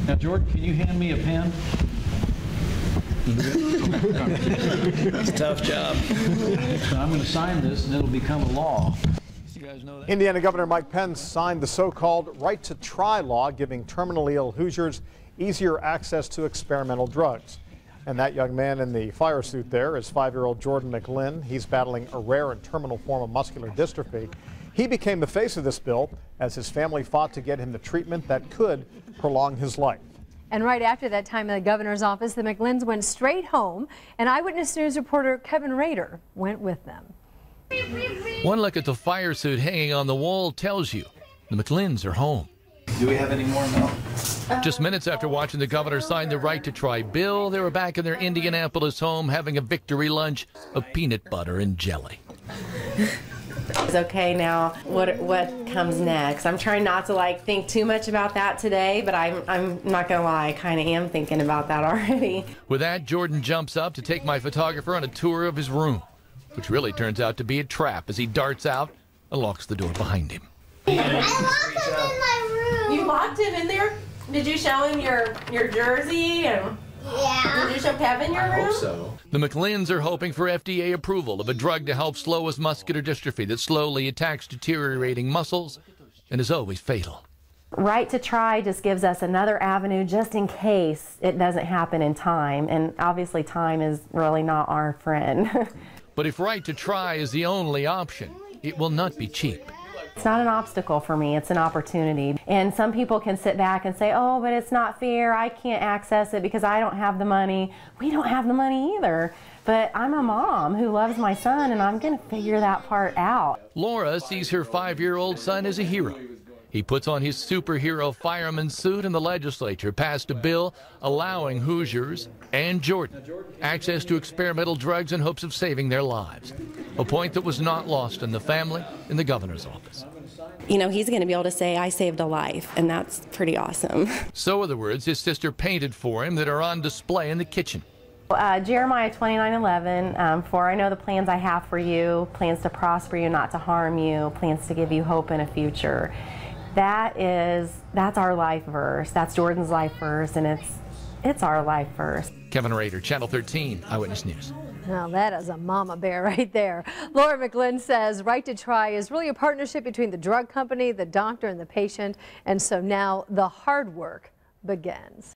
Now, Jordan, can you hand me a pen? It's a tough job. So I'm going to sign this, and it'll become a law. You guys know that? Indiana Governor Mike Pence signed the so-called Right to Try law, giving terminally ill Hoosiers easier access to experimental drugs. And that young man in the fire suit there is 5-year-old Jordan McLinn. He's battling a rare and terminal form of muscular dystrophy. He became the face of this bill as his family fought to get him the treatment that could prolong his life. And right after that time in the governor's office, the McLinns went straight home, and Eyewitness News reporter Kevin Rader went with them. One look at the fire suit hanging on the wall tells you the McLinns are home. Do we have any more milk? Just minutes after watching the governor sign the Right to Try bill, they were back in their Indianapolis home having a victory lunch of peanut butter and jelly. It's okay now. What comes next? I'm trying not to think too much about that today, but I'm not gonna lie, I kind of am thinking about that already. With that, Jordan jumps up to take my photographer on a tour of his room, which really turns out to be a trap as he darts out and locks the door behind him. I locked him in my room. You locked him in there? Did you show him your jersey? And Yeah. did you show Kevin your room? I hope so. The McLinns are hoping for FDA approval of a drug to help slow his muscular dystrophy that slowly attacks deteriorating muscles and is always fatal. Right to Try just gives us another avenue just in case it doesn't happen in time. And obviously time is really not our friend. But if Right to Try is the only option, it will not be cheap. It's not an obstacle for me, it's an opportunity. And some people can sit back and say, oh, but it's not fair, I can't access it because I don't have the money. We don't have the money either. But I'm a mom who loves my son, and I'm going to figure that part out. Laura sees her 5-year-old son as a hero. He puts on his superhero fireman suit, and the legislature passed a bill allowing Hoosiers and Jordan access to experimental drugs in hopes of saving their lives. A point that was not lost on the family in the governor's office. You know, he's going to be able to say, I saved a life, and that's pretty awesome. So are the words his sister painted for him that are on display in the kitchen. Jeremiah 29:11, for I know the plans I have for you, plans to prosper you, not to harm you, plans to give you hope and a future. That's our life verse. That's Jordan's life verse, and it's our life verse. Kevin Rader, Channel 13, Eyewitness News. Now that is a mama bear right there. Laura McLinn says Right to Try is really a partnership between the drug company, the doctor, and the patient, and so now the hard work begins.